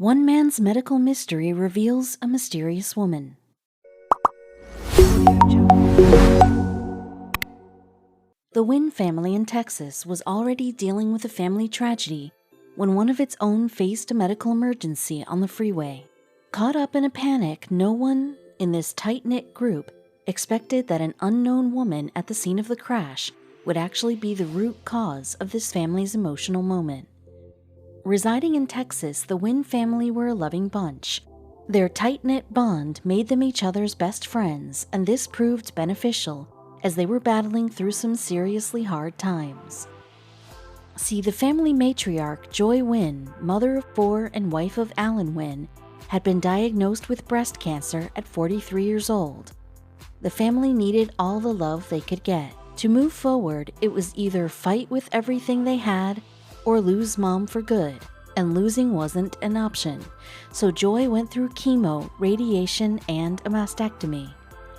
One man's medical mystery reveals a mysterious woman. The Wynn family in Texas was already dealing with a family tragedy when one of its own faced a medical emergency on the freeway. Caught up in a panic, no one in this tight-knit group expected that an unknown woman at the scene of the crash would actually be the root cause of this family's emotional moment. Residing in Texas, the Wynn family were a loving bunch. Their tight-knit bond made them each other's best friends, and this proved beneficial as they were battling through some seriously hard times. See, the family matriarch, Joy Wynn, mother of 4 and wife of Alan Wynn, had been diagnosed with breast cancer at 43 years old. The family needed all the love they could get. To move forward, it was either fight with everything they had or lose Mom for good, and losing wasn't an option. So Joy went through chemo, radiation, and a mastectomy.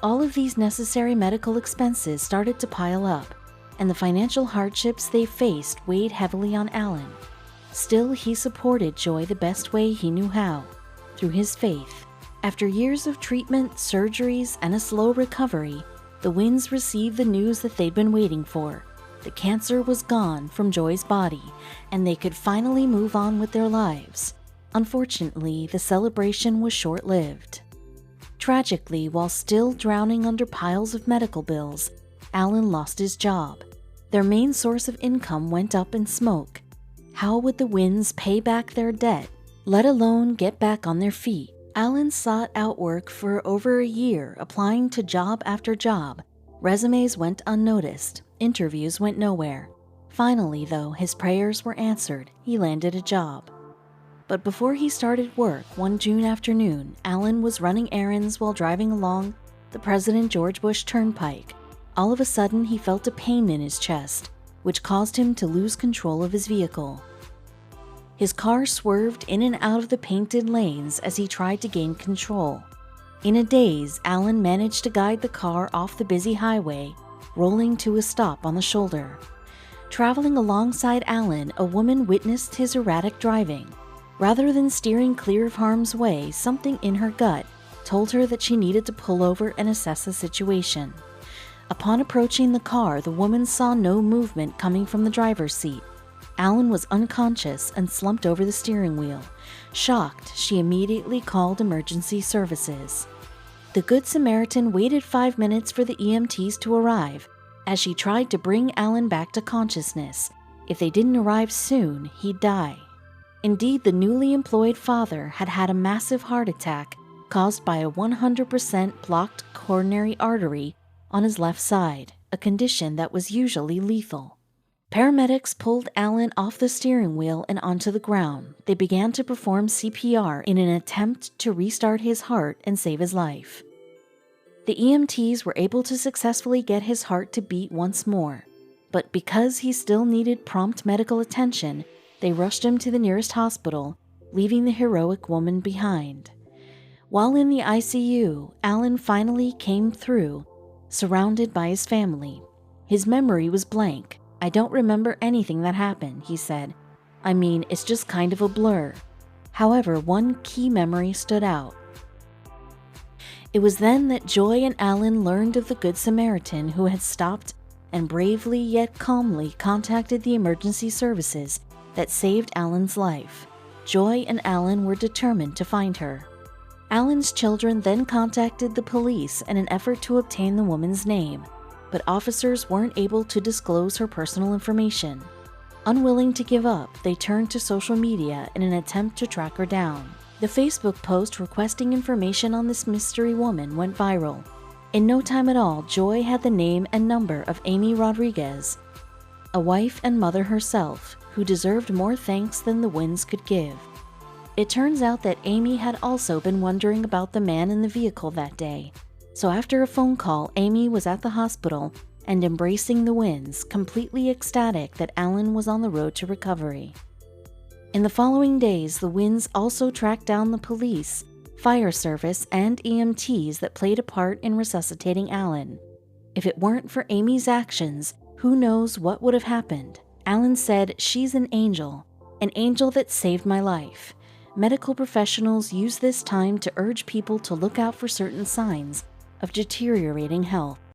All of these necessary medical expenses started to pile up, and the financial hardships they faced weighed heavily on Alan. Still, he supported Joy the best way he knew how, through his faith. After years of treatment, surgeries, and a slow recovery, the Wynns received the news that they'd been waiting for. The cancer was gone from Joy's body, and they could finally move on with their lives. Unfortunately, the celebration was short-lived. Tragically, while still drowning under piles of medical bills, Alan lost his job. Their main source of income went up in smoke. How would the Wynns pay back their debt, let alone get back on their feet? Alan sought out work for over a year, applying to job after job. Resumes went unnoticed. Interviews went nowhere. Finally, though, his prayers were answered. He landed a job. But before he started work one June afternoon, Alan was running errands while driving along the President George Bush Turnpike. All of a sudden, he felt a pain in his chest, which caused him to lose control of his vehicle. His car swerved in and out of the painted lanes as he tried to gain control. In a daze, Alan managed to guide the car off the busy highway, rolling to a stop on the shoulder. Traveling alongside Alan, a woman witnessed his erratic driving. Rather than steering clear of harm's way, something in her gut told her that she needed to pull over and assess the situation. Upon approaching the car, the woman saw no movement coming from the driver's seat. Alan was unconscious and slumped over the steering wheel. Shocked, she immediately called emergency services. The Good Samaritan waited 5 minutes for the EMTs to arrive as she tried to bring Alan back to consciousness. If they didn't arrive soon, he'd die. Indeed, the newly employed father had had a massive heart attack caused by a 100% blocked coronary artery on his left side, a condition that was usually lethal. Paramedics pulled Alan off the steering wheel and onto the ground. They began to perform CPR in an attempt to restart his heart and save his life. The EMTs were able to successfully get his heart to beat once more, but because he still needed prompt medical attention, they rushed him to the nearest hospital, leaving the heroic woman behind. While in the ICU, Alan finally came through, surrounded by his family. His memory was blank. "I don't remember anything that happened," he said. "I mean, it's just kind of a blur." However, one key memory stood out. It was then that Joy and Alan learned of the Good Samaritan who had stopped and bravely yet calmly contacted the emergency services that saved Alan's life. Joy and Alan were determined to find her. Alan's children then contacted the police in an effort to obtain the woman's name, but officers weren't able to disclose her personal information. Unwilling to give up, they turned to social media in an attempt to track her down. The Facebook post requesting information on this mystery woman went viral. In no time at all, Joy had the name and number of Amy Rodriguez, a wife and mother herself, who deserved more thanks than the Wynns could give. It turns out that Amy had also been wondering about the man in the vehicle that day. So after a phone call, Amy was at the hospital and embracing the Wynns, completely ecstatic that Alan was on the road to recovery. In the following days, the Wynns also tracked down the police, fire service, and EMTs that played a part in resuscitating Alan. If it weren't for Amy's actions, who knows what would have happened? Alan said, "She's an angel that saved my life. medical professionals use this time to urge people to look out for certain signs of deteriorating health.